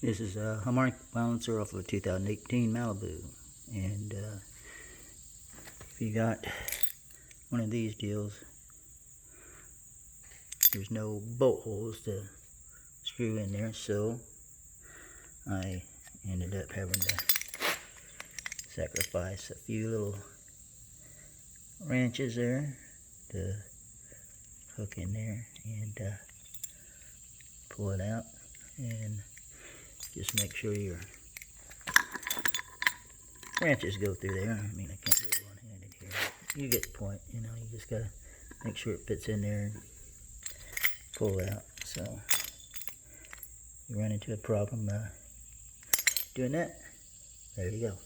This is a harmonic balancer off of a 2018 Malibu, and if you got one of these deals, there's no bolt holes to screw in there, so I ended up having to sacrifice a few little wrenches there to hook in there and pull it out, and just make sure your wrenches go through there. I mean, I can't do it one-handed here. You get the point, you know, you just gotta make sure it fits in there and pull out. So, you run into a problem doing that, there you go.